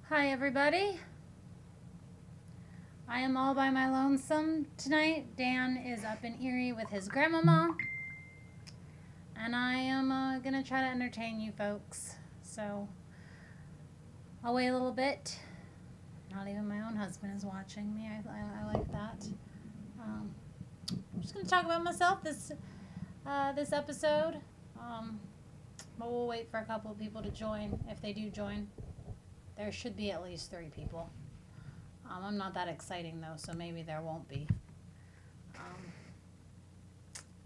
Hi everybody. I am all by my lonesome tonight. Dan is up in Erie with his grandmama. And I am going to try to entertain you folks. So I'll wait a little bit. Not even my own husband is watching me. I like that. I'm just going to talk about myself this episode. But we'll wait for a couple of people to join. If they do join, there should be at least 3 people. I'm not that exciting though, so maybe there won't be.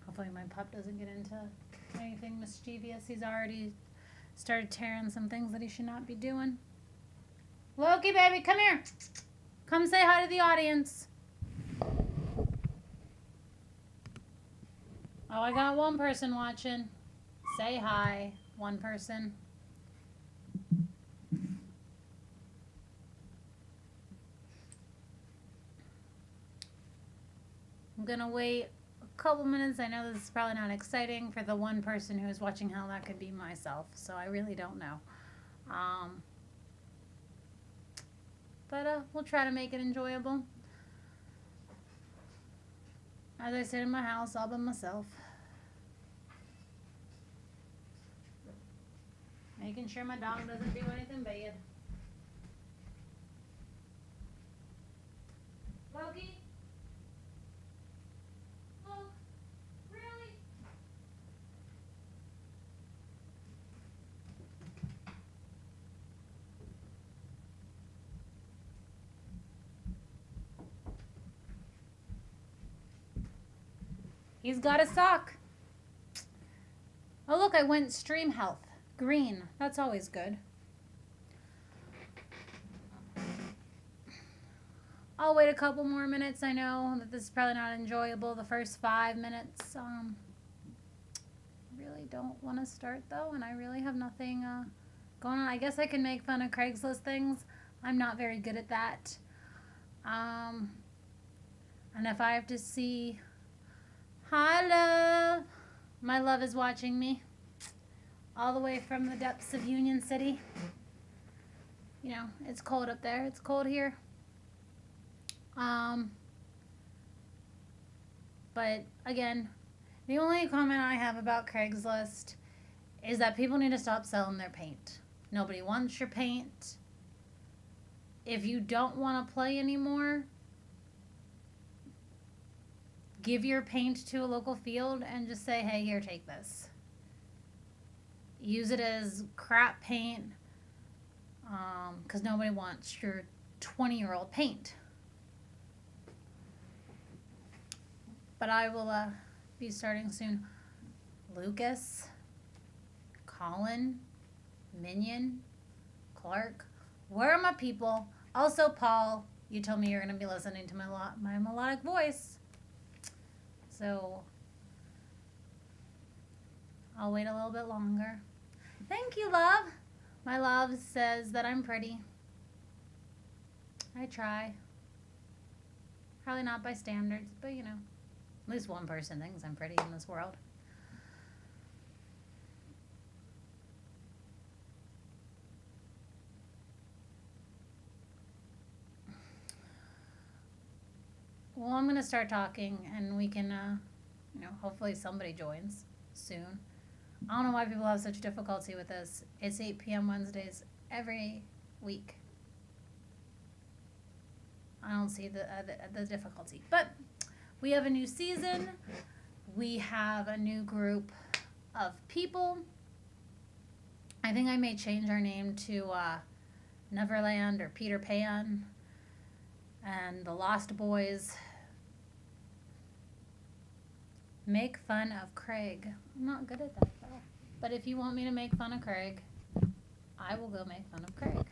Hopefully my pup doesn't get into anything mischievous. He's already started tearing some things that he should not be doing. Loki, baby, come here. Come say hi to the audience. Oh, I got one person watching. Say hi, one person. I'm gonna wait a couple minutes. I know this is probably not exciting for the one person who is watching. Hell, that could be myself, so I really don't know. But we'll try to make it enjoyable. As I sit in my house all by myself, making sure my dog doesn't do anything bad. Loki? Look, really? He's got a sock. Oh, look, I went stream health. Green. That's always good. I'll wait a couple more minutes. I know that this is probably not enjoyable. The first 5 minutes. Really don't want to start though, and I really have nothing going on. I guess I can make fun of Craigslist things. I'm not very good at that. And if I have to see... Hi, love. My love is watching me. All the way from the depths of Union City. You know, it's cold up there. It's cold here. But again, the only comment I have about Craigslist is that people need to stop selling their paint. Nobody wants your paint. If you don't want to play anymore, give your paint to a local field and just say, hey, here, take this. Use it as crap paint, because nobody wants your 20-year-old paint. But I will be starting soon. Lucas, Colin, Minion, Clark. Where are my people? Also, Paul, you told me you're going to be listening to my melodic voice. So I'll wait a little bit longer. Thank you, love. My love says that I'm pretty. I try. Probably not by standards, but you know, at least one person thinks I'm pretty in this world. Well, I'm going to start talking and we can, you know, hopefully somebody joins soon. I don't know why people have such difficulty with this. It's 8 p.m. Wednesdays every week. I don't see the difficulty. But we have a new season. We have a new group of people. I think I may change our name to Neverland or Peter Pan and the Lost Boys. Make fun of Craig. I'm not good at that though. But if you want me to make fun of Craig, I will go make fun of Craig.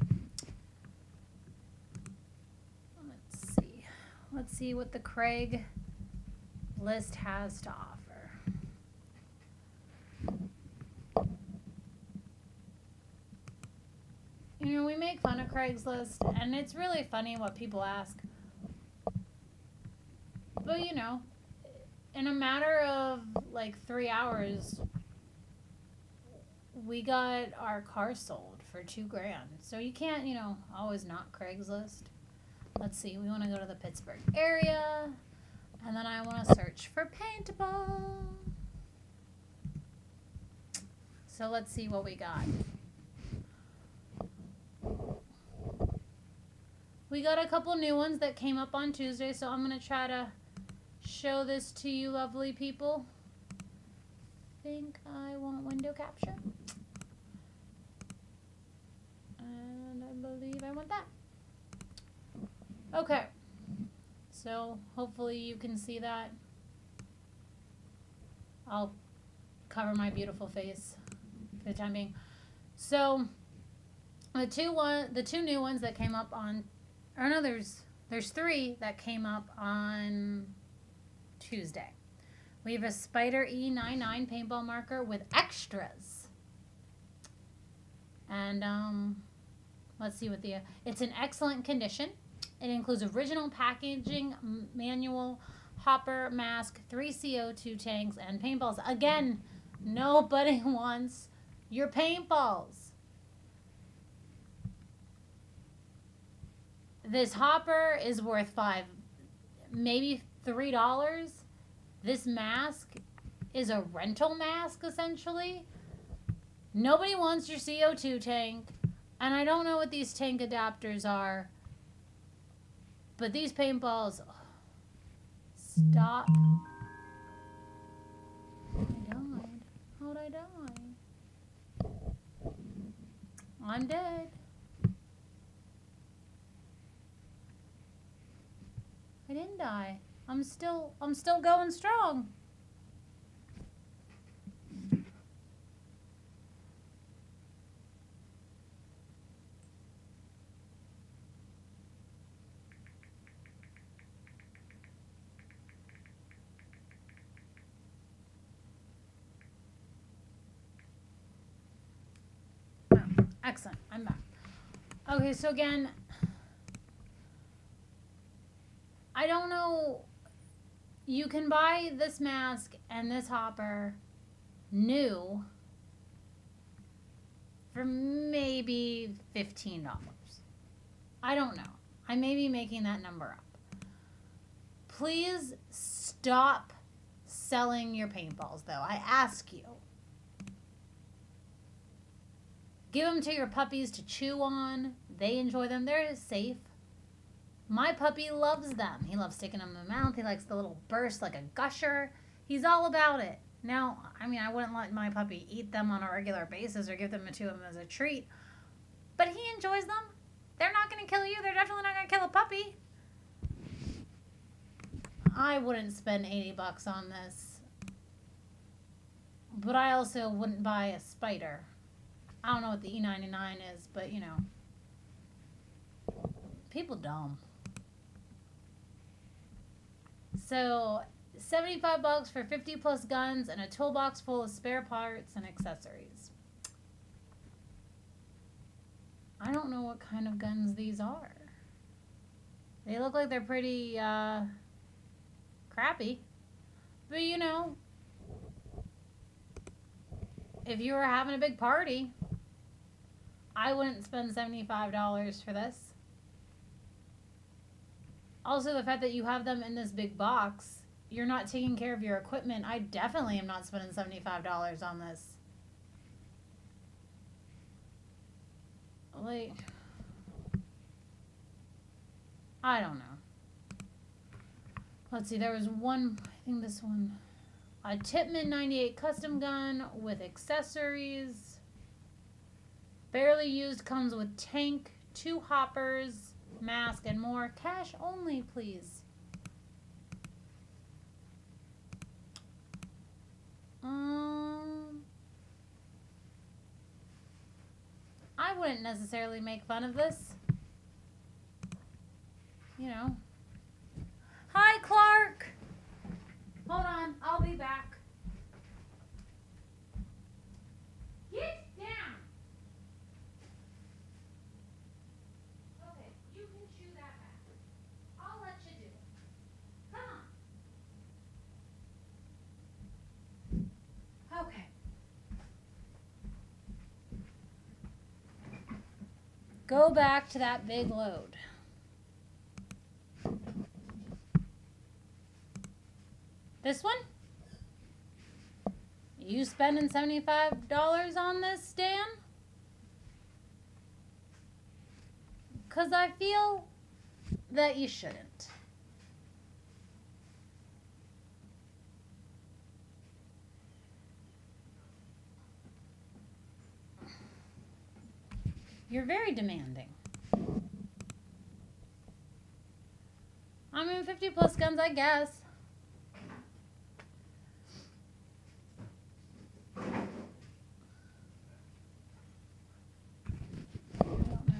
Let's see. Let's see what the Craig list has to offer. You know, we make fun of Craigslist, and it's really funny what people ask. But, you know, in a matter of like 3 hours, we got our car sold for $2,000. So you can't, you know, always not Craigslist. Let's see. We want to go to the Pittsburgh area. And then I want to search for paintball. So let's see what we got. We got a couple new ones that came up on Tuesday, so I'm going to try to show this to you lovely people. I think I want window capture. And I believe I want that. Okay. So hopefully you can see that. I'll cover my beautiful face for the time being. So the two new ones that came up on, or no, there's three that came up on Tuesday. We have a Spider E99 paintball marker with extras. And let's see what it's in excellent condition. It includes original packaging, manual, hopper, mask, 3 CO2 tanks, and paintballs. Again, nobody wants your paintballs. This hopper is worth maybe $3. This mask is a rental mask, essentially. Nobody wants your CO2 tank. And I don't know what these tank adapters are. But these paintballs, stop. I died. How'd I die? I'm dead. I didn't die. I'm still going strong. Excellent. I'm back. Okay, so again, I don't know. You can buy this mask and this hopper new for maybe $15. I don't know. I may be making that number up. Please stop selling your paintballs, though. I ask you. Give them to your puppies to chew on. They enjoy them. They're safe. My puppy loves them. He loves sticking them in the mouth. He likes the little burst like a gusher. He's all about it. Now, I mean, I wouldn't let my puppy eat them on a regular basis or give them to him as a treat. But he enjoys them. They're not going to kill you. They're definitely not going to kill a puppy. I wouldn't spend $80 on this. But I also wouldn't buy a Spider. I don't know what the E99 is, but, you know. People dumb. So, $75 for 50 plus guns and a toolbox full of spare parts and accessories. I don't know what kind of guns these are. They look like they're pretty crappy. But you know, if you were having a big party, I wouldn't spend $75 for this. Also, the fact that you have them in this big box, you're not taking care of your equipment. I definitely am not spending $75 on this. Like, I don't know. Let's see, there was one, I think this one. A Tipman 98 custom gun with accessories. Barely used, comes with tank, 2 hoppers, mask, and more. Cash only, please. I wouldn't necessarily make fun of this. You know. Hi, Clark! Hold on, I'll be back. Get down! Okay, you can chew that back. I'll let you do it. Come on. Okay. Go back to that big load. This one? You spending $75 on this, Dan? Because I feel that you shouldn't. You're very demanding. I mean, 50 plus guns, I guess. I don't know.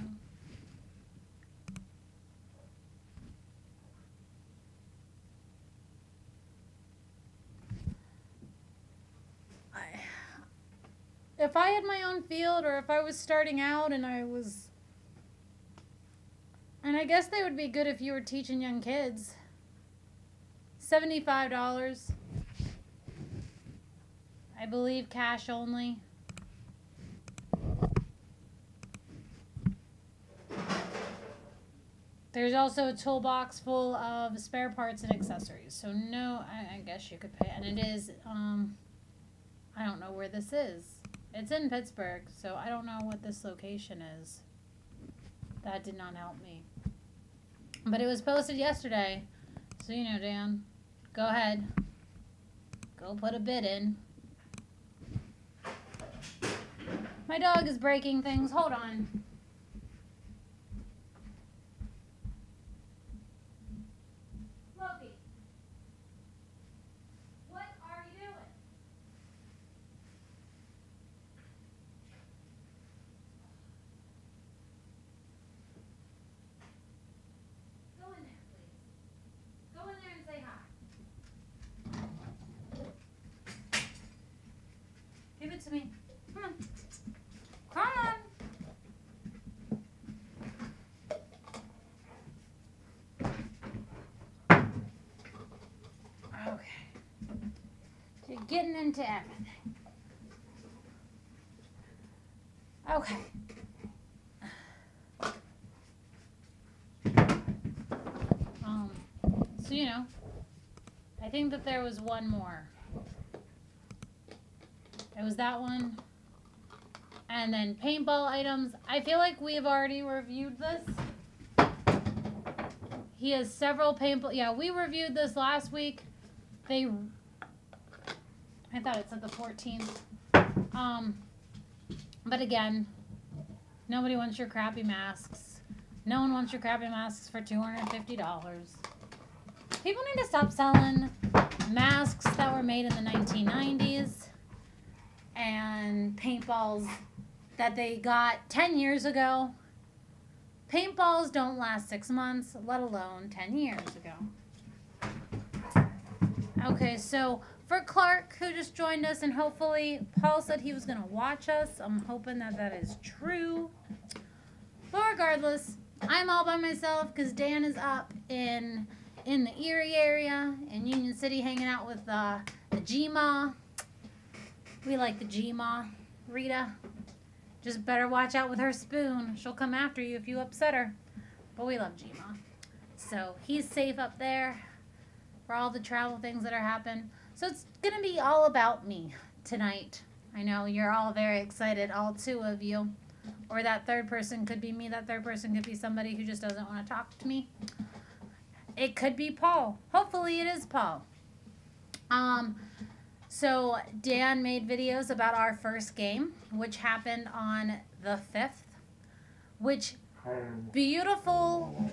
If I had my own field, or if I was starting out and I guess they would be good if you were teaching young kids. $75. I believe cash only. There's also a toolbox full of spare parts and accessories. So no, I guess you could pay. And it is, I don't know where this is. It's in Pittsburgh, so I don't know what this location is. That did not help me. But it was posted yesterday. So, you know, Dan, go ahead. Go put a bid in. My dog is breaking things. Hold on. Loki, what are you doing? Go in there, please. Go in there and say hi. Give it to me. Come on. Come on. Okay. You're getting into everything. Okay. So, you know, I think that there was one more. It was that one. And then paintball items. I feel like we've already reviewed this. He has several paintball. Yeah, we reviewed this last week. I thought it said the 14th. But again, nobody wants your crappy masks. No one wants your crappy masks for $250. People need to stop selling masks that were made in the 1990s and paintballs that they got 10 years ago. Paintballs don't last 6 months, let alone 10 years ago. Okay, so for Clark, who just joined us, and hopefully Paul said he was going to watch us. I'm hoping that that is true. But regardless, I'm all by myself because Dan is up in the Erie area in Union City hanging out with the G-Ma. We like the G-Ma. Rita, just better watch out with her spoon. She'll come after you if you upset her. But we love G-Ma. So he's safe up there for all the travel things that are happening. So it's going to be all about me tonight. I know you're all very excited, all two of you. Or that third person could be me. That third person could be somebody who just doesn't want to talk to me. It could be Paul. Hopefully it is Paul. So Dan made videos about our first game, which happened on the 5th. Which, beautiful,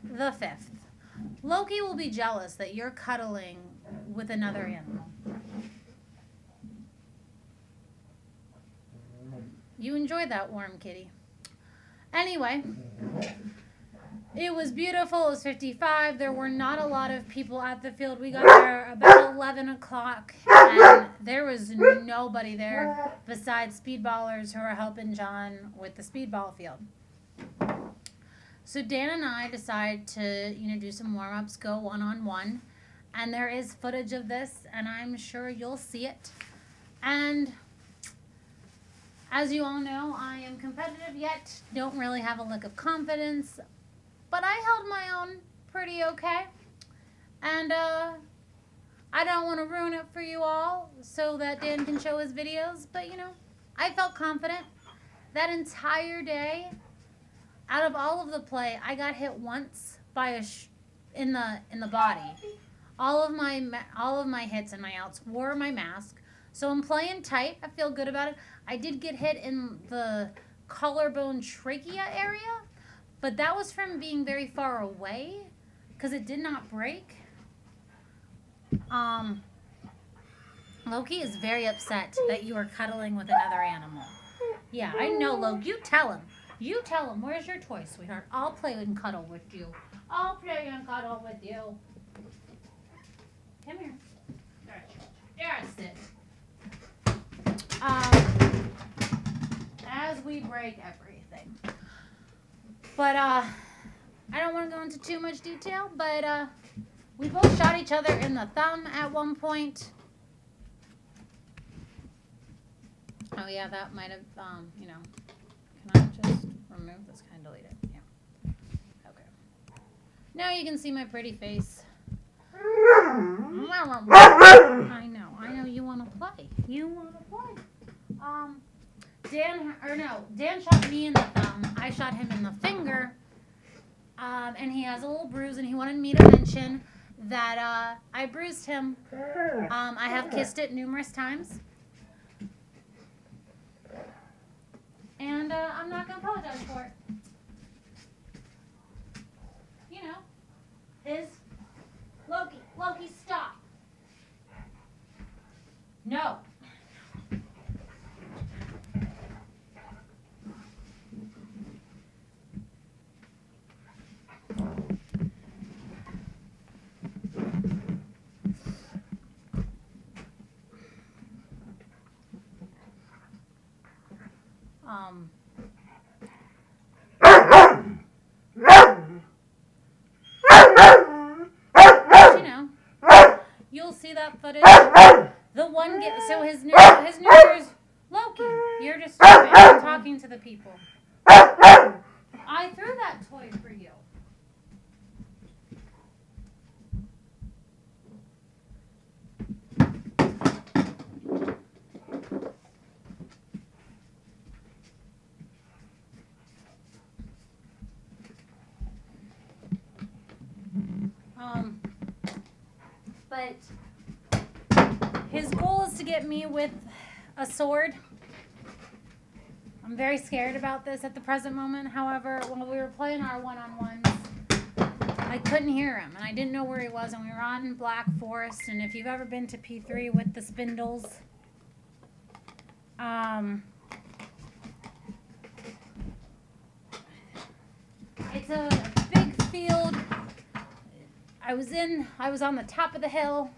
the 5th. Loki will be jealous that you're cuddling with another animal. You enjoyed that warm kitty. Anyway, it was beautiful. It was 55. There were not a lot of people at the field. We got there about 11 o'clock, and there was nobody there besides speedballers who are helping John with the speedball field. So Dan and I decided to, do some warm-ups, go one-on-one, and there is footage of this, and I'm sure you'll see it. And As you all know, I am competitive yet don't really have a lick of confidence, but I held my own pretty okay. And I don't want to ruin it for you all so that Dan can show his videos, but you know, I felt confident. That entire day, out of all of the play, I got hit once by in the body. All of my hits and my outs were my mask. So I'm playing tight. I feel good about it. I did get hit in the collarbone trachea area, but that was from being very far away because it did not break. Loki is very upset that you are cuddling with another animal. Yeah, I know, Loki. You tell him. You tell him. Where's your toy, sweetheart? I'll play and cuddle with you. I'll play and cuddle with you. Come here. There, sit. As we break everything. But, I don't want to go into too much detail, but, we both shot each other in the thumb at one point. Oh, yeah, that might have, you know. Can I just remove this? Can I delete it? Yeah. Okay. Now you can see my pretty face. I know, you want to play. You want to play. Dan shot me in the thumb. I shot him in the finger. And he has a little bruise, and he wanted me to mention that I bruised him. I have kissed it numerous times. And I'm not going to apologize for it. You know, Loki, stop. No. You know, you'll see that footage. The one so his new is Loki. You're just stupid. I'm talking to the people. I threw that toy for you. But his goal is to get me with a sword. I'm very scared about this at the present moment. However, when we were playing our one-on-ones, I couldn't hear him, and I didn't know where he was, and we were on Black Forest, and if you've ever been to P3 with the spindles, it's a big field. I was on the top of the hill.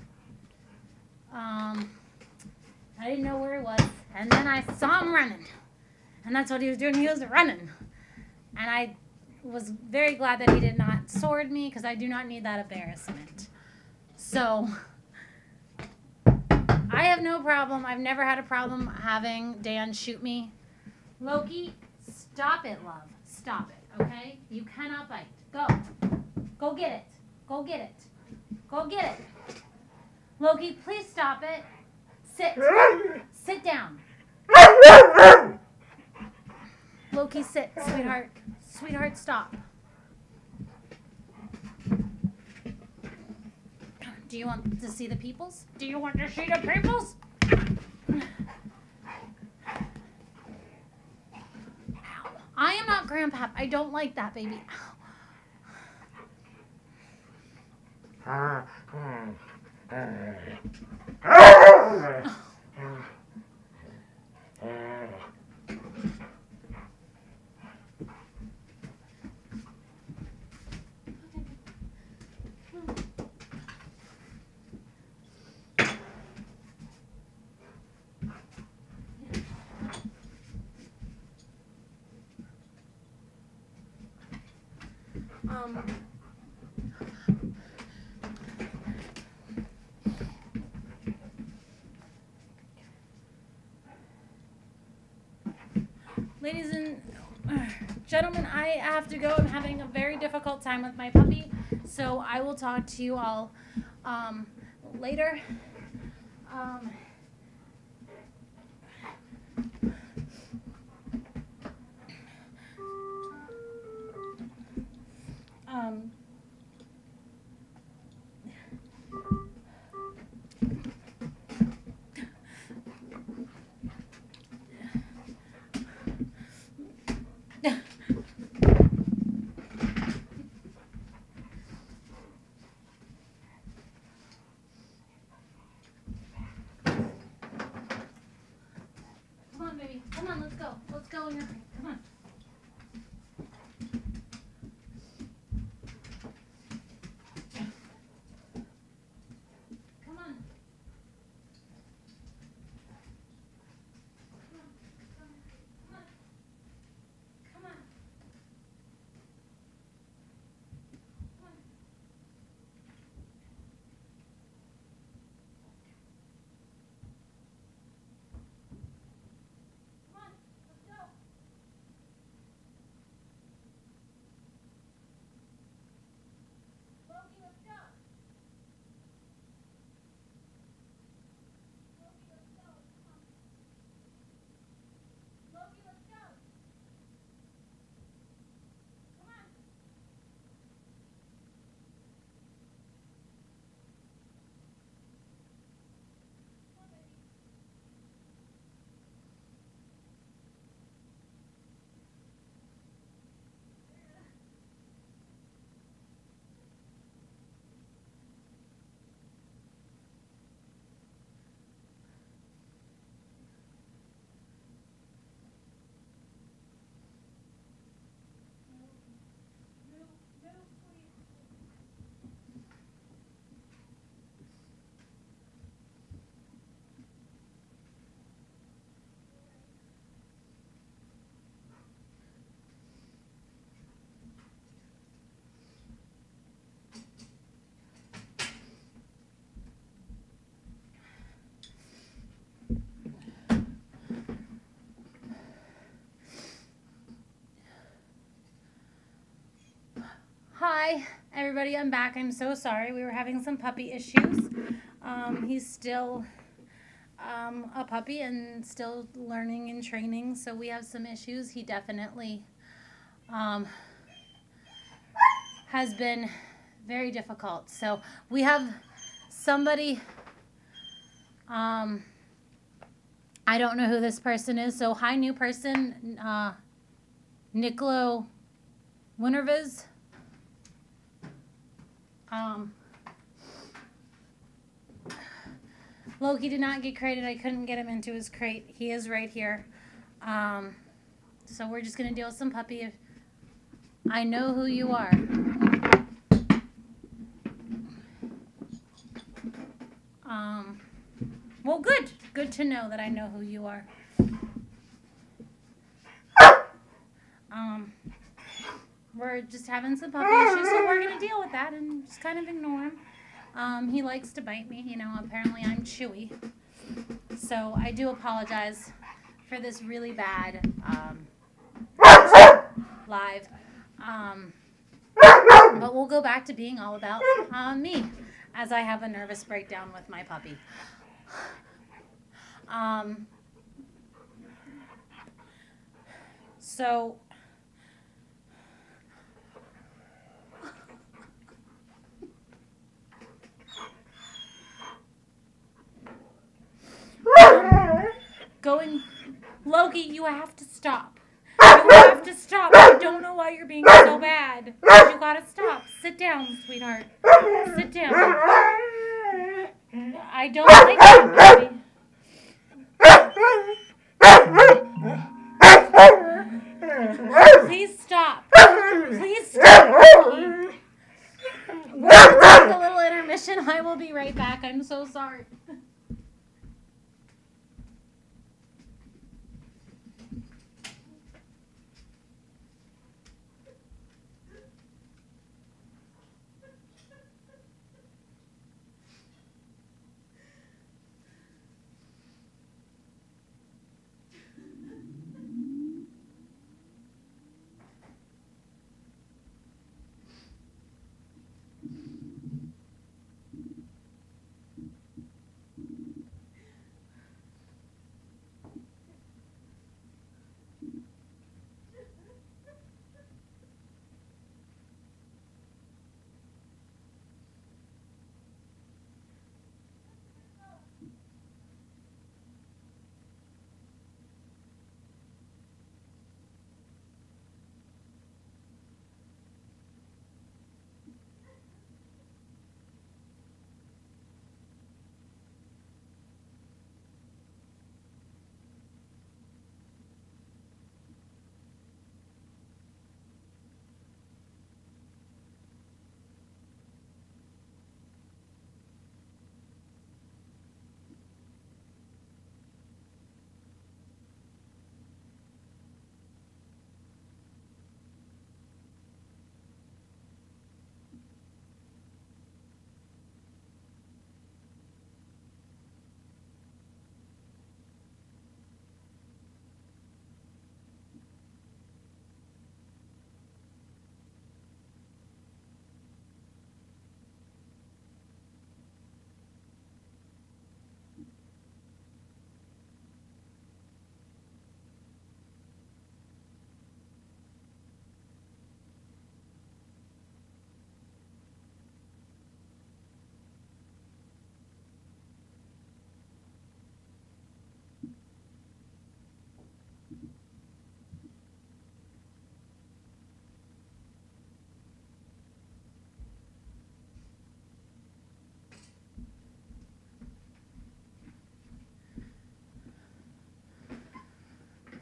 I didn't know where he was. And then I saw him running. And that's what he was doing. He was running. And I was very glad that he did not sword me because I do not need that embarrassment. So, I have no problem. I've never had a problem having Dan shoot me. Loki, stop it, love. Stop it, okay? You cannot bite. Go. Go get it. Go get it. Go get it. Loki, please stop it. Sit. Sit down. Loki, sit, sweetheart. Sweetheart, stop. Do you want to see the peoples? Do you want to see the peoples? Ow. I am not Grandpap. I don't like that, baby. gentlemen, I have to go. I'm having a very difficult time with my puppy, so I will talk to you all later. Um, um, Come on, baby. Come on, let's go. Let's go in your crate. Come on. Come on. Come on. Hi, everybody. I'm back. I'm so sorry. We were having some puppy issues. He's still a puppy and still learning and training, so we have some issues. He definitely has been very difficult. So we have somebody, I don't know who this person is. So hi, new person, Nicolo Winterviz. Loki did not get crated. I couldn't get him into his crate. He is right here. So we're just going to deal with some puppy. I know who you are. Well, good. Good to know that I know who you are. We're just having some puppy issues, so we're going to deal with that and just kind of ignore him. He likes to bite me. You know, apparently I'm chewy. So I do apologize for this really bad live. But we'll go back to being all about me as I have a nervous breakdown with my puppy. So going, Loki, you have to stop. You have to stop. I don't know why you're being so bad. You gotta stop. Sit down, sweetheart. Sit down. I don't like that, baby. Please stop. Please stop. We're gonna take a little intermission. I will be right back. I'm so sorry.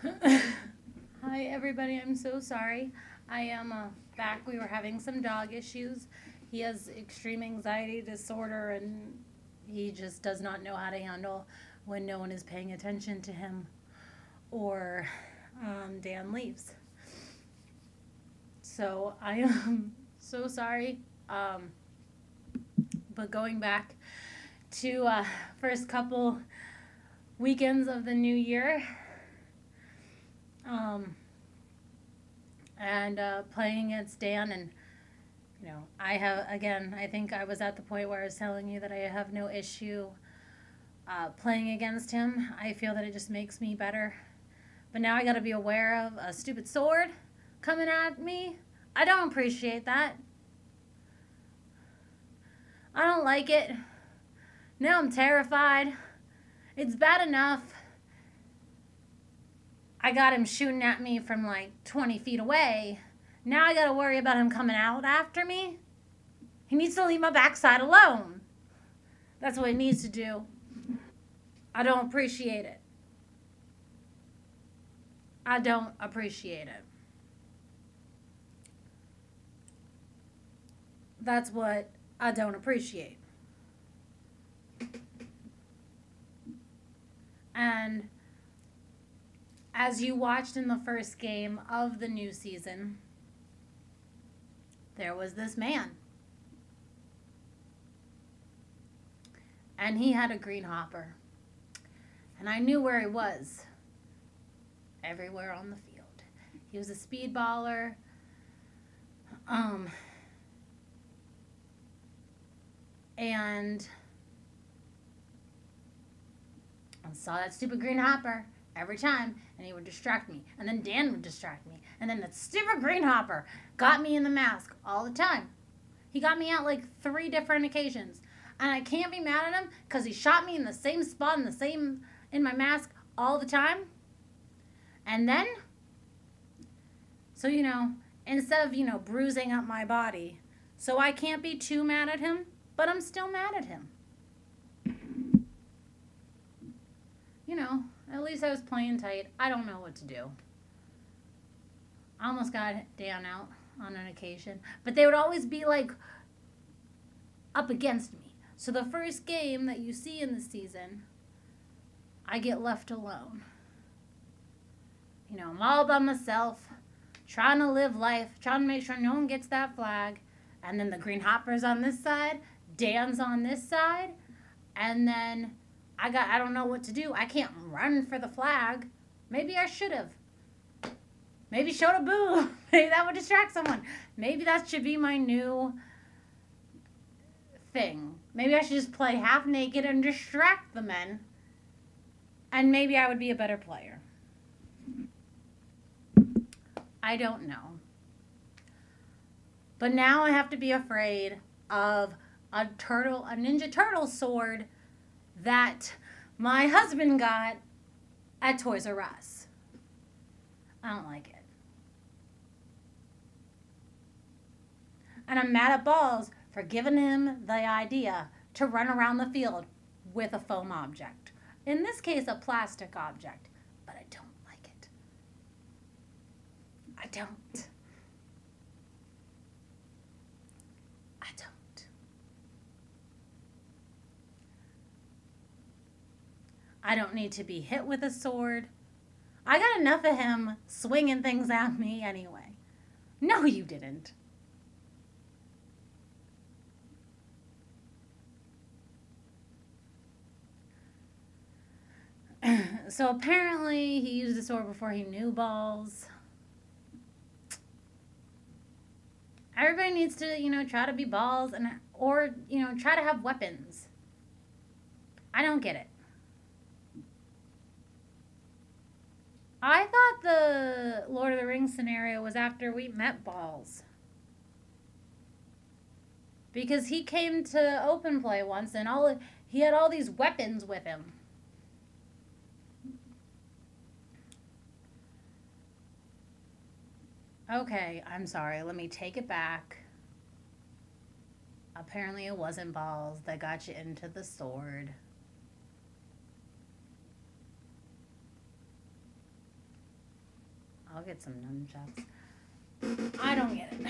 Hi everybody, I'm so sorry. I am back. We were having some dog issues. He has extreme anxiety disorder and he just does not know how to handle when no one is paying attention to him or Dan leaves. So I am so sorry. But going back to first couple weekends of the new year, and playing against Dan, and I think I was at the point where I was telling you that I have no issue playing against him. I feel that it just makes me better. But now I got to be aware of a stupid sword coming at me. I don't appreciate that. I don't like it. Now I'm terrified. It's bad enough I got him shooting at me from like 20 feet away. Now I got to worry about him coming out after me. He needs to leave my backside alone. That's what he needs to do. I don't appreciate it. I don't appreciate it. That's what I don't appreciate. And as you watched in the first game of the new season, there was this man. And he had a green hopper. And I knew where he was. Everywhere on the field. He was a speedballer. And I saw that stupid green hopper every time, and he would distract me. And then Dan would distract me. And then that stupid green hopper got me in the mask all the time. He got me out like 3 different occasions. And I can't be mad at him because he shot me in the same spot in my mask all the time. And then, so, instead of, bruising up my body, so I can't be too mad at him, but I'm still mad at him. At least I was playing tight. I don't know what to do. I almost got Dan out on an occasion, but they would always be like up against me. So the first game that you see in the season, I get left alone. I'm all by myself, trying to live life, trying to make sure no one gets that flag. And then the green hopper's on this side, Dan's on this side, and then I don't know what to do. I can't run for the flag. Maybe I should have. Maybe showed a boo. Maybe that would distract someone. Maybe that should be my new thing. Maybe I should just play half naked and distract the men. And maybe I would be a better player. I don't know. But now I have to be afraid of a Ninja Turtle sword that my husband got at Toys R Us. I don't like it. And I'm mad at Balls for giving him the idea to run around the field with a foam object. In this case, a plastic object. But I don't like it. I don't. I don't. I don't need to be hit with a sword. I got enough of him swinging things at me anyway. No, you didn't. So apparently he used the sword before he knew Balls. Everybody needs to, try to be Balls or try to have weapons. I don't get it. I thought the Lord of the Rings scenario was after we met Balls. Because he came to open play once and he had all these weapons with him. Okay, I'm sorry. Let me take it back. Apparently it wasn't Balls that got you into the sword. I'll get some nunchucks. I don't get it.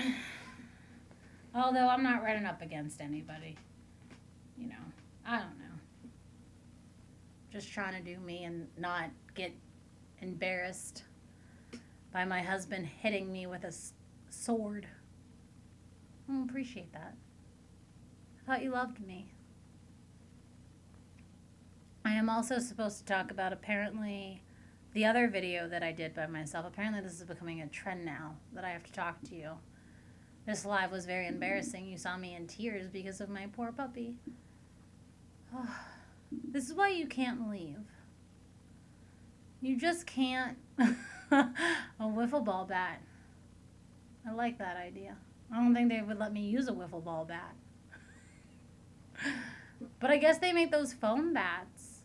Although I'm not running up against anybody. You know, I don't know. Just trying to do me and not get embarrassed by my husband hitting me with a sword. I don't appreciate that. I thought you loved me. I am also supposed to talk about apparently the other video that I did by myself. Apparently this is becoming a trend now that I have to talk to you. This live was very embarrassing. You saw me in tears because of my poor puppy. Oh, this is why you can't leave. You just can't. A wiffle ball bat. I like that idea. I don't think they would let me use a wiffle ball bat. But I guess they make those foam bats.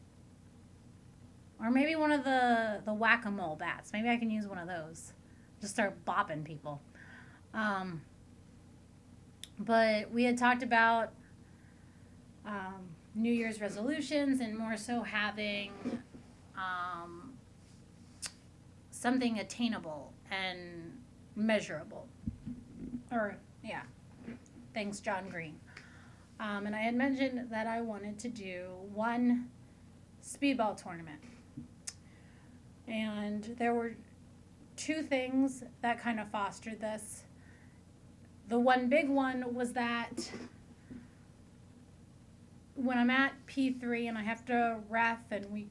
Or maybe one of the whack-a-mole bats. Maybe I can use one of those. Just start bopping people. But we had talked about New Year's resolutions and more so having something attainable and measurable. Or, yeah. Thanks, John Green. And I had mentioned that I wanted to do one speedball tournament. And there were two things that kind of fostered this. The one big one was that when I'm at P3 and I have to ref and we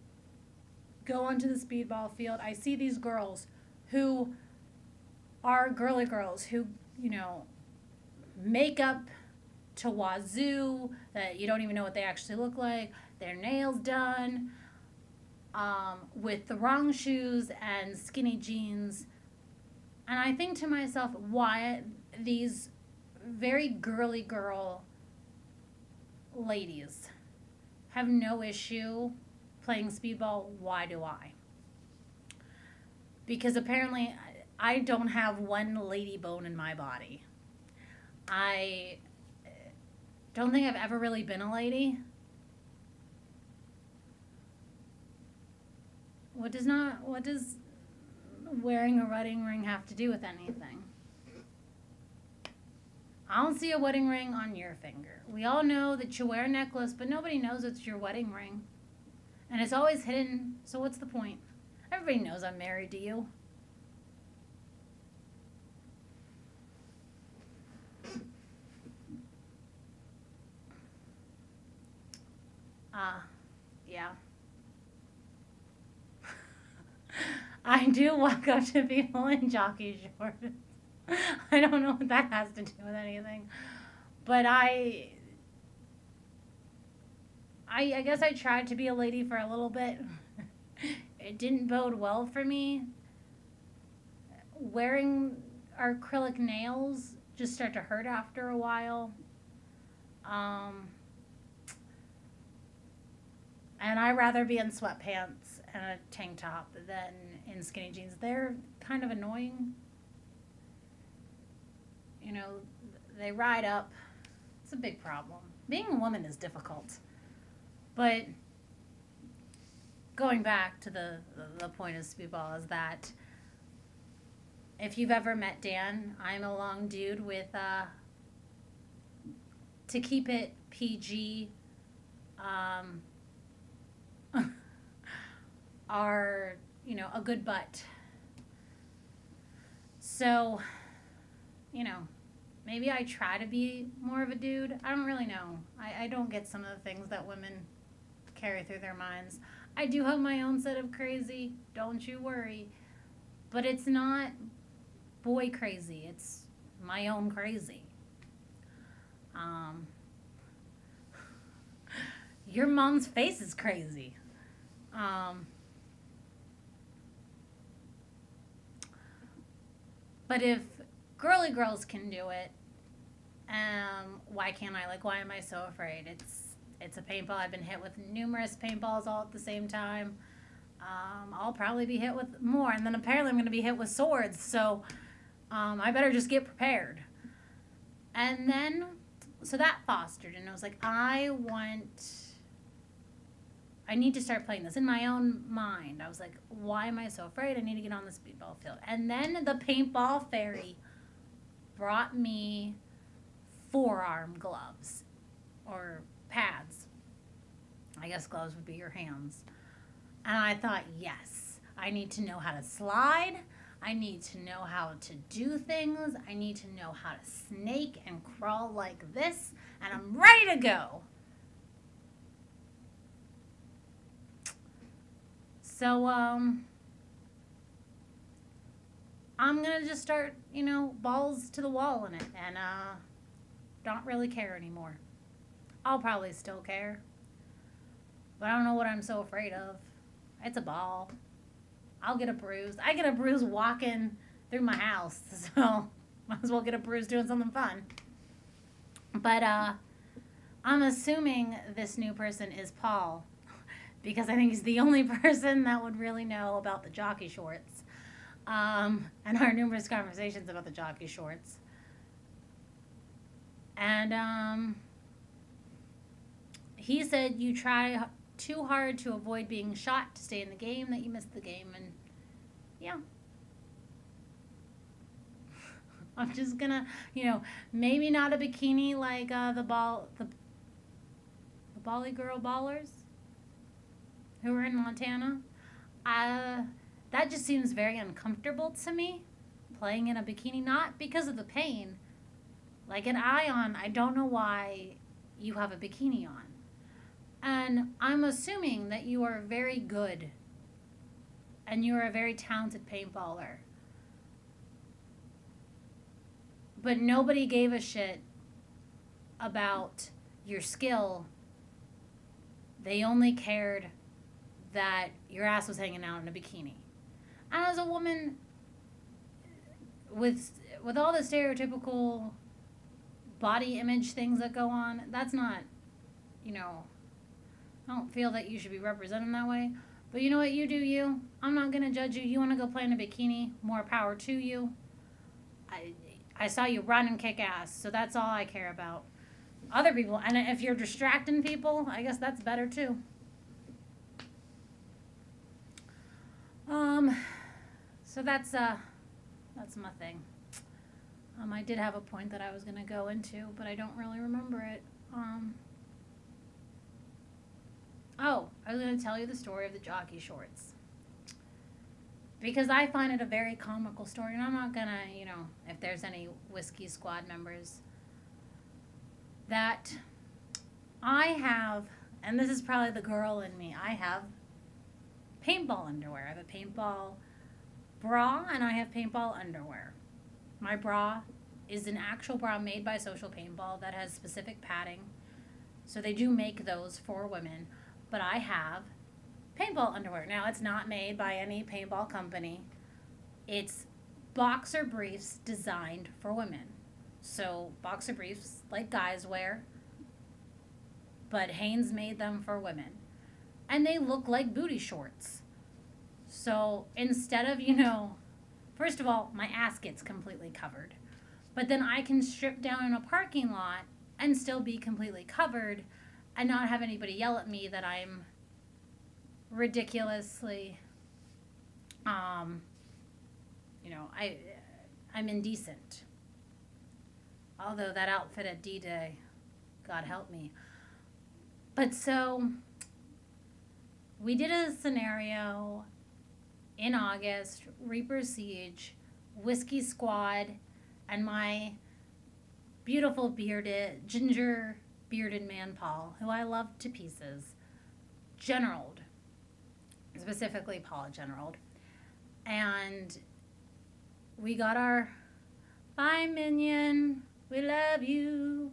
go onto the speedball field, I see these girls who are girly girls who, you know, make up to wazoo, that you don't even know what they actually look like, their nails done, with the wrong shoes and skinny jeans. And I think to myself, why these very girly girl ladies have no issue playing speedball? Why do I? Because apparently I don't have one lady bone in my body. I don't think I've ever really been a lady. What does wearing a wedding ring have to do with anything? I don't see a wedding ring on your finger. We all know that you wear a necklace, but nobody knows it's your wedding ring. And it's always hidden, so what's the point? Everybody knows I'm married to you. Yeah. I do walk up to people in jockey shorts. I don't know what that has to do with anything. But I guess I tried to be a lady for a little bit. It didn't bode well for me. Wearing acrylic nails just start to hurt after a while. And I'd rather be in sweatpants and a tank top than in skinny jeans. They're kind of annoying. You know, they ride up. It's a big problem. Being a woman is difficult. But going back to the point of speedball is that if you've ever met Dan, I'm a long dude with, to keep it PG, are, you know, a good butt. So, you know, maybe I try to be more of a dude. I don't really know. I don't get some of the things that women carry through their minds. I do have my own set of crazy, don't you worry. But it's not boy crazy. It's my own crazy. Your mom's face is crazy. But if girly girls can do it, why can't I? Like, why am I so afraid? It's a paintball. I've been hit with numerous paintballs all at the same time. I'll probably be hit with more, and then apparently I'm going to be hit with swords, so I better just get prepared. And then, so that fostered, and I was like, I I need to start playing this. In my own mind, I was like, why am I so afraid? I need to get on the speedball field. And then the paintball fairy brought me forearm gloves or pads. I guess gloves would be your hands. And I thought, yes, I need to know how to slide. I need to know how to do things. I need to know how to snake and crawl like this. And I'm ready to go. So, I'm going to just start, balls to the wall in it. And, don't really care anymore. I'll probably still care. But I don't know what I'm so afraid of. It's a ball. I'll get a bruise. I get a bruise walking through my house. So, might as well get a bruise doing something fun. But, I'm assuming this new person is Paul. Because I think he's the only person that would really know about the jockey shorts. And our numerous conversations about the jockey shorts. And he said you try too hard to avoid being shot to stay in the game, that you missed the game. And yeah. I'm just gonna, maybe not a bikini like the Bali Girl Ballers who are in Montana. That just seems very uncomfortable to me, playing in a bikini, not because of the pain. Like an Ion, I don't know why you have a bikini on. And I'm assuming that you are very good and you are a very talented paintballer. But nobody gave a shit about your skill. They only cared that your ass was hanging out in a bikini. And as a woman, with all the stereotypical body image things that go on, that's not, I don't feel that you should be represented that way. But you know what? You do you. I'm not going to judge you. You want to go play in a bikini? More power to you. I saw you run and kick ass, so that's all I care about. Other people, and if you're distracting people, I guess that's better too. So that's my thing. I did have a point that I was going to go into, but I don't really remember it. I was going to tell you the story of the jockey shorts. Because I find it a very comical story, and I'm not going to, if there's any Whiskey Squad members, that I have, and this is probably the girl in me, I have paintball underwear. I have a paintball bra, and I have paintball underwear. My bra is an actual bra made by Social Paintball that has specific padding. So they do make those for women. But I have paintball underwear. Now, it's not made by any paintball company. It's boxer briefs designed for women. So boxer briefs like guys wear, but Hanes made them for women. And they look like booty shorts. So instead of, first of all, my ass gets completely covered. But then I can strip down in a parking lot and still be completely covered and not have anybody yell at me that I'm ridiculously, I'm indecent. Although that outfit at D-Day, God help me. But so, we did a scenario in August, Reaper Siege, Whiskey Squad, and my beautiful ginger bearded man Paul, who I love to pieces, Generaled, specifically Paul Generaled. And we got our bye minion, we love you.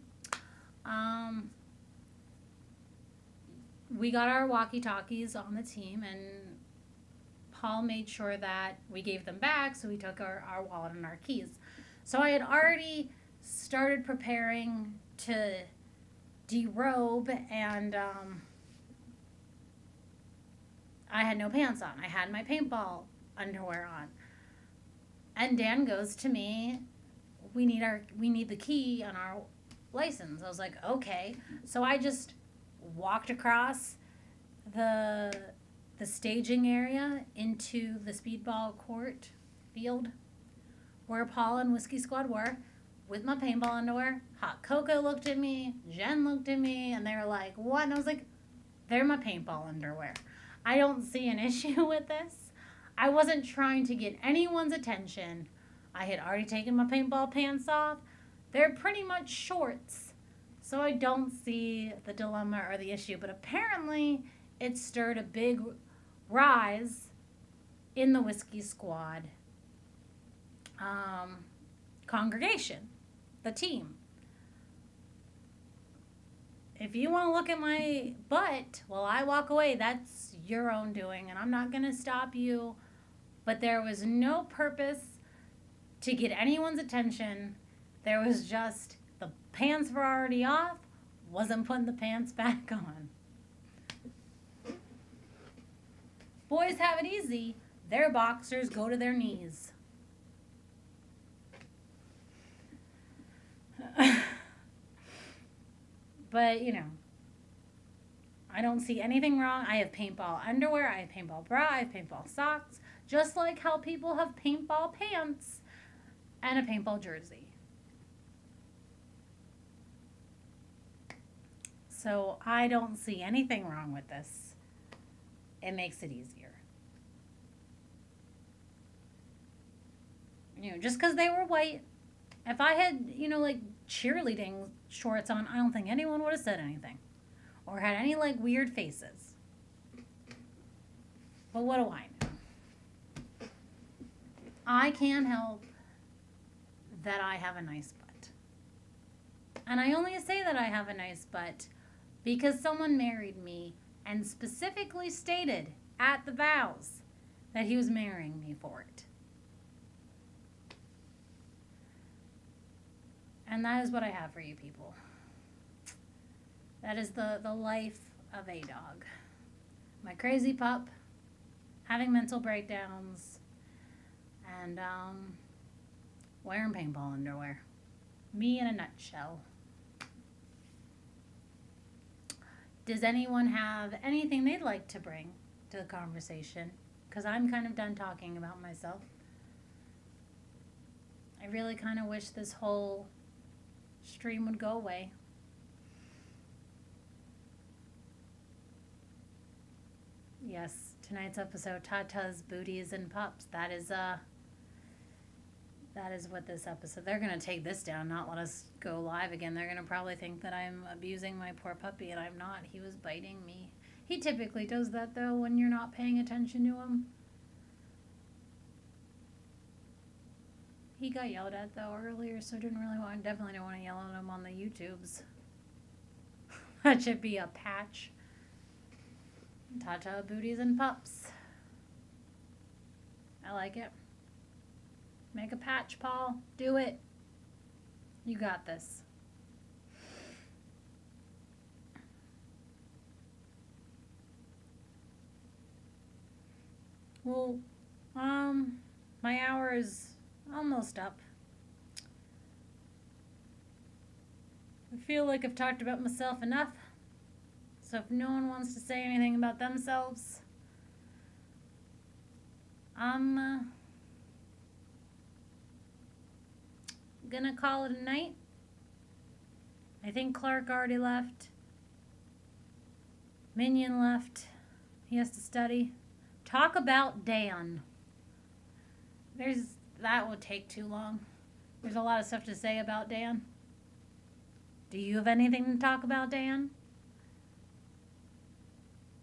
We got our walkie-talkies on the team, and Paul made sure that we gave them back, so we took our wallet and our keys. So I had already started preparing to derobe, and I had no pants on. I had my paintball underwear on. And Dan goes to me, we need the key on our license. I was like, okay. So I just walked across the staging area into the speedball court field where Paul and Whiskey Squad were with my paintball underwear. Hot Cocoa looked at me, Jen looked at me, and they were like, what? And I was like, they're my paintball underwear. I don't see an issue with this. I wasn't trying to get anyone's attention. I had already taken my paintball pants off. They're pretty much shorts. So I don't see the dilemma or the issue. But apparently it stirred a big rise in the Whiskey Squad congregation, the team. If you want to look at my butt while I walk away, that's your own doing, and I'm not going to stop you. But there was no purpose to get anyone's attention. There was just the pants were already off, wasn't putting the pants back on. Boys have it easy. Their boxers go to their knees. But, you know, I don't see anything wrong. I have paintball underwear, I have paintball bra, I have paintball socks, just like how people have paintball pants and a paintball jersey. So I don't see anything wrong with this. It makes it easier. You know, just because they were white, if I had, you know, like cheerleading shorts on, I don't think anyone would have said anything or had any like weird faces. But what do I know? I can't help that I have a nice butt. And I only say that I have a nice butt because someone married me and specifically stated at the vows that he was marrying me for it. And that is what I have for you people. That is the life of Adog. My crazy pup, having mental breakdowns, and wearing paintball underwear. Me in a nutshell. Does anyone have anything they'd like to bring to the conversation? Because I'm kind of done talking about myself. I really kind of wish this whole stream would go away. Yes, tonight's episode, Tata's Booties and Pups. That is what this episode. They're gonna take this down, not let us go live again. They're gonna probably think that I'm abusing my poor puppy, and I'm not. He was biting me. He typically does that though when you're not paying attention to him. He got yelled at though earlier, so definitely didn't want to yell at him on the YouTubes. That should be a patch. Tata Booties and Pups. I like it. Make a patch, Paul. Do it. You got this. Well, my hour is almost up. I feel like I've talked about myself enough. So if no one wants to say anything about themselves, I'm gonna call it a night. I think Clark already left. Minion left. He has to study. Talk about Dan. That would take too long. There's a lot of stuff to say about Dan. Do you have anything to talk about, Dan?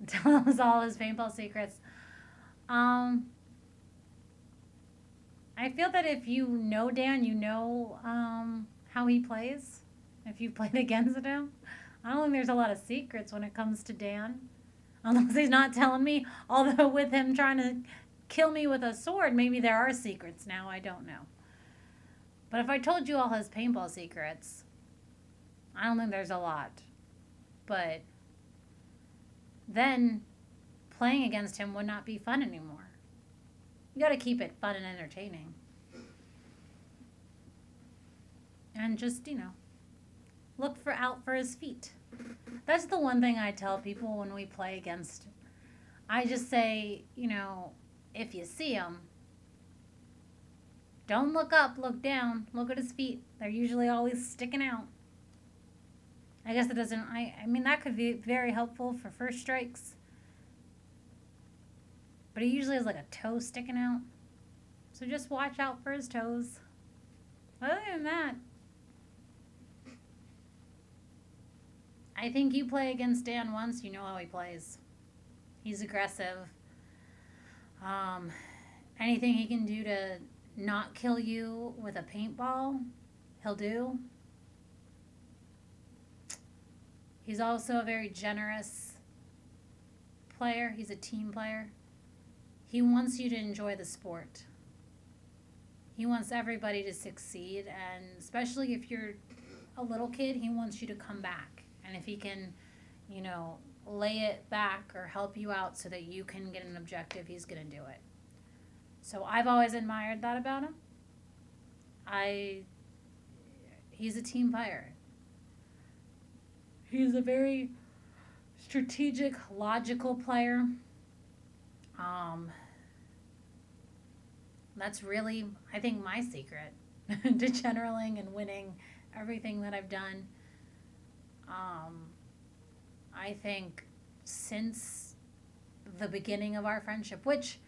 Tell us all his paintball secrets. I feel that if you know Dan, you know how he plays. If you've played against him. I don't think there's a lot of secrets when it comes to Dan. Unless he's not telling me. Although with him trying to kill me with a sword, maybe there are secrets now. I don't know. But if I told you all his paintball secrets, I don't think there's a lot. But then playing against him would not be fun anymore. You got to keep it fun and entertaining. And just, you know, look out for his feet. That's the one thing I tell people when we play against I just say, if you see him, don't look up, look down, look at his feet. They're usually always sticking out. I guess it doesn't, I mean, that could be very helpful for first strikes. But he usually has like a toe sticking out. So just watch out for his toes. Other than that, I think you play against Dan once, you know how he plays. He's aggressive. Anything he can do to not kill you with a paintball, he'll do. He's also a very generous player. He's a team player. He wants you to enjoy the sport. He wants everybody to succeed, and especially if you're a little kid, he wants you to come back. And if he can, lay it back or help you out so that you can get an objective, he's going to do it. So I've always admired that about him. He's a team player. He's a very strategic, logical player. That's really, I think, my secret to generaling and winning everything that I've done. I think since the beginning of our friendship, which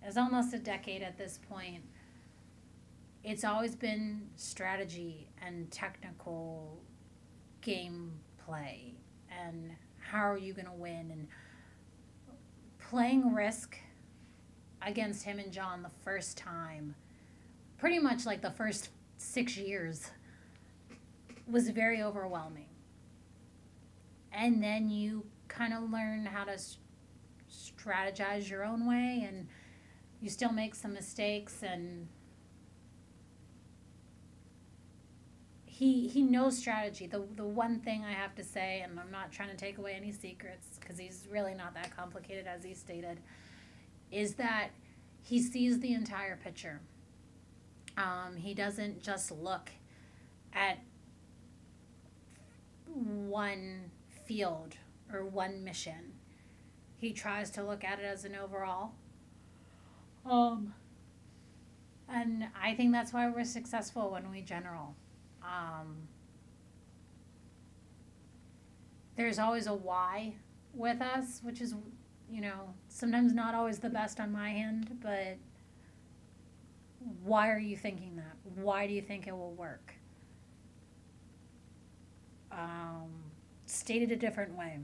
is almost a decade at this point, it's always been strategy and technical gameplay and how are you going to win, and playing Risk against him and John the first time, pretty much like the first 6 years, was very overwhelming. And then you kind of learn how to strategize your own way, and you still make some mistakes, and he knows strategy. The one thing I have to say, and I'm not trying to take away any secrets because he's really not that complicated as he stated, is that he sees the entire picture. He doesn't just look at one field or one mission. He tries to look at it as an overall. And I think that's why we're successful when we general. There's always a why with us, which is, sometimes not always the best on my end, but why are you thinking that? Why do you think it will work? Stated a different way.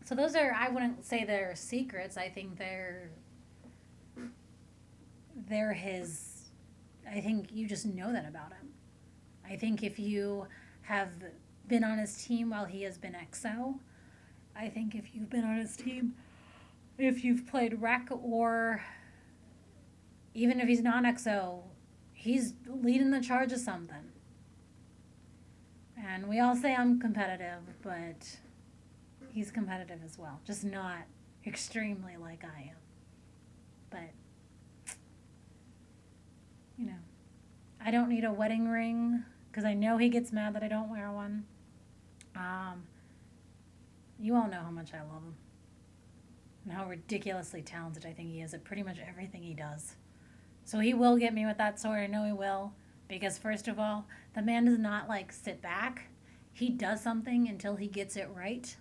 So those are, I wouldn't say they're secrets. I think they're his, I think you just know that about him. I think if you have been on his team while he has been XO, I think if you've been on his team, if you've played Rec, or even if he's not XO, he's leading the charge of something. And we all say I'm competitive, but he's competitive as well. Just not extremely like I am. But, I don't need a wedding ring because I know he gets mad that I don't wear one. You all know how much I love him and how ridiculously talented I think he is at pretty much everything he does. So he will get me with that sword. I know he will, because first of all, the man does not sit back. He does something until he gets it right.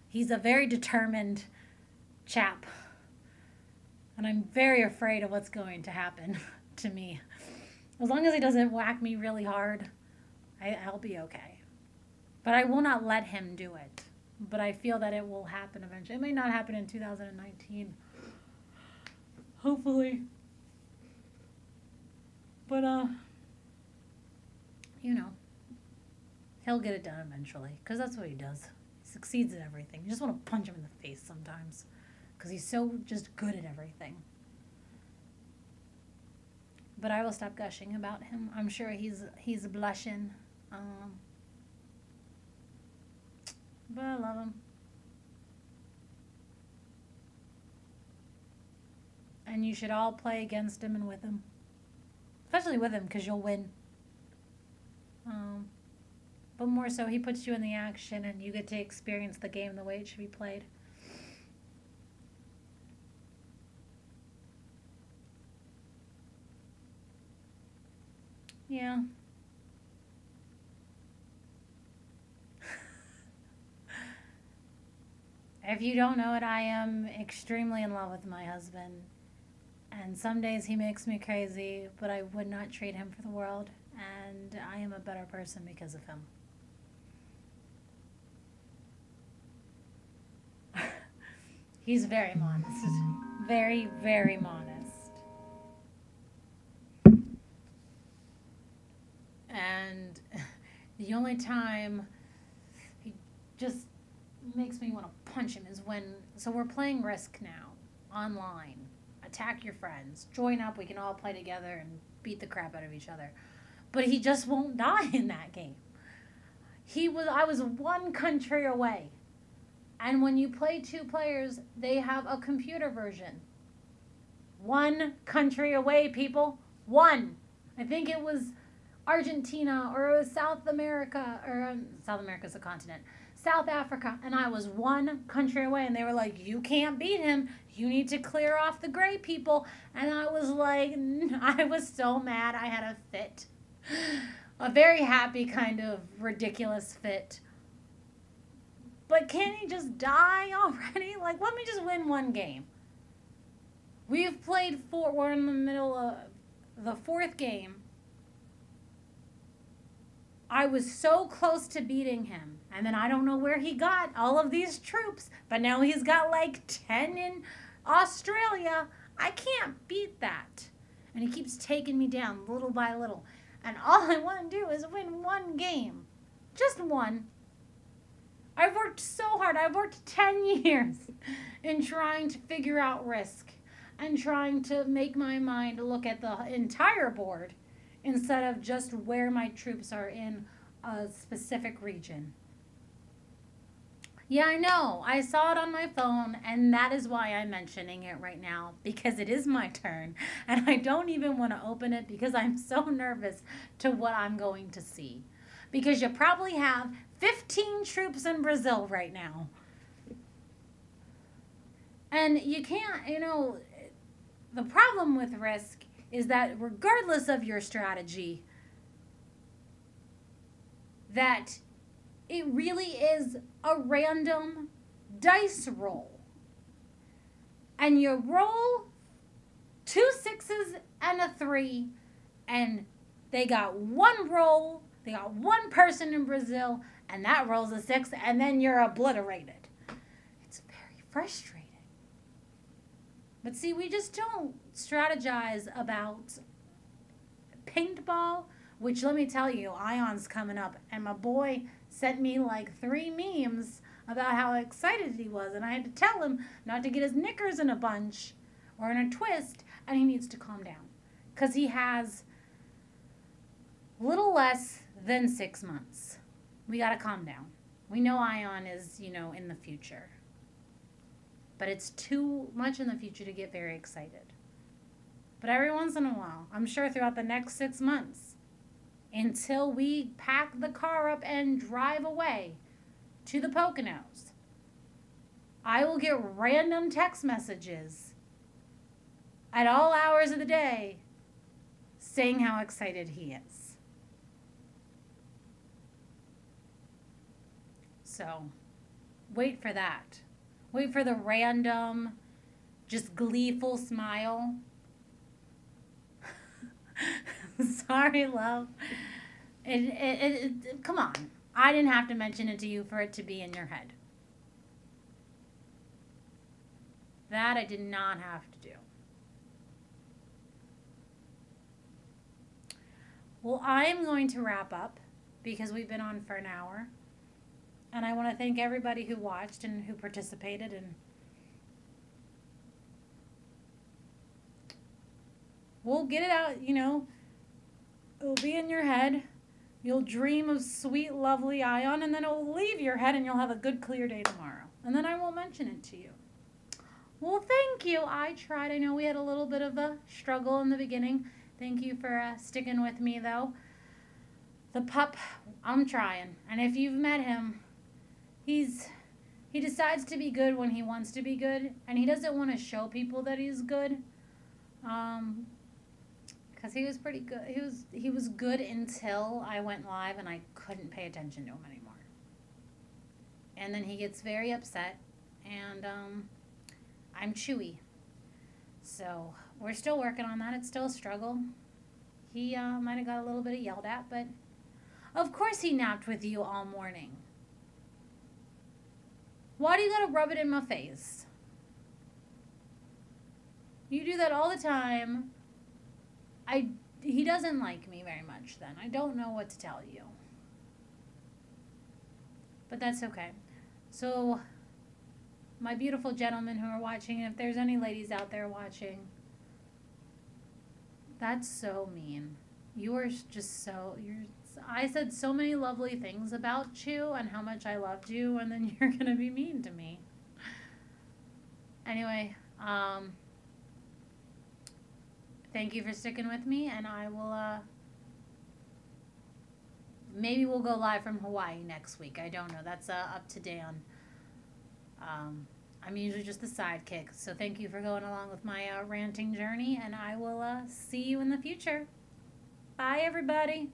He's a very determined chap, and I'm very afraid of what's going to happen to me. As long as he doesn't whack me really hard, I'll be okay. But I will not let him do it. But I feel that it will happen eventually. It may not happen in 2019. Hopefully. But, he'll get it done eventually. Because that's what he does. He succeeds at everything. You just want to punch him in the face sometimes. Because he's so just good at everything. But I will stop gushing about him. I'm sure he's blushing. But I love him. And you should all play against him and with him. Especially with him, because you'll win. But more so, he puts you in the action and you get to experience the game the way it should be played. Yeah. If you don't know it, I am extremely in love with my husband. And some days he makes me crazy, but I would not trade him for the world. And I am a better person because of him. He's very modest. Very, very modest. And the only time he just makes me want to punch him is when, so we're playing Risk now, online. Attack your friends. Join up, we can all play together and beat the crap out of each other. But he just won't die in that game. I was one country away. And when you play 2 players, they have a computer version. One country away, people. One. I think it was Argentina, or it was South America, or South America's a continent. South Africa, and I was one country away, and they were like, you can't beat him. You need to clear off the gray people. And I was like, I was so mad. I had a fit. A very happy kind of ridiculous fit. But can't he just die already? Like, let me just win one game. We've played 4. We're in the middle of the 4th game. I was so close to beating him. And then I don't know where he got all of these troops. But now he's got like 10 in Australia. I can't beat that. And he keeps taking me down little by little. And all I want to do is win one game. Just one. I've worked so hard. I've worked 10 years in trying to figure out Risk. And trying to make my mind look at the entire board instead of just where my troops are in a specific region. Yeah, I know. I saw it on my phone, and that is why I'm mentioning it right now, because it is my turn, and I don't even want to open it because I'm so nervous to what I'm going to see. Because you probably have 15 troops in Brazil right now. And you can't, the problem with Risk is that regardless of your strategy, that it really is a random dice roll. And you roll 2 6s and a 3, and they got one roll, they got one person in Brazil, and that rolls a 6, and then you're obliterated. It's very frustrating. But see, we just don't strategize about paintball, which let me tell you, Ion's coming up. And my boy sent me like 3 memes about how excited he was. And I had to tell him not to get his knickers in a bunch or in a twist, and he needs to calm down. Because he has little less than 6 months. We got to calm down. We know Ion is, in the future. But it's too much in the future to get very excited. But every once in a while, I'm sure throughout the next 6 months, until we pack the car up and drive away to the Poconos, I will get random text messages at all hours of the day saying how excited he is. So, wait for that. Wait for the random, just gleeful smile. Sorry, love. Come on. I didn't have to mention it to you for it to be in your head. That I did not have to do. Well, I am going to wrap up because we've been on for an hour. And I want to thank everybody who watched and who participated. And we'll get it out, It'll be in your head. You'll dream of sweet, lovely Ion, and then it'll leave your head, and you'll have a good, clear day tomorrow. And then I won't mention it to you. Well, thank you. I tried. I know we had a little bit of a struggle in the beginning. Thank you for sticking with me, though. The pup, I'm trying. And if you've met him, he decides to be good when he wants to be good, and he doesn't want to show people that he's good. Because he was pretty good. He was good until I went live and I couldn't pay attention to him anymore. And then he gets very upset, and I'm chewy. So we're still working on that. It's still a struggle. He might have got a little bit yelled at, but of course he napped with you all morning. Why do you gotta rub it in my face? You do that all the time. He doesn't like me very much then. I don't know what to tell you. But that's okay. So, my beautiful gentlemen who are watching, and if there's any ladies out there watching, that's so mean. You are just so, I said so many lovely things about you and how much I loved you, and then you're going to be mean to me. Anyway, thank you for sticking with me, and I will, maybe we'll go live from Hawaii next week. I don't know. That's up to Dan. I'm usually just the sidekick, so thank you for going along with my ranting journey, and I will see you in the future. Bye, everybody.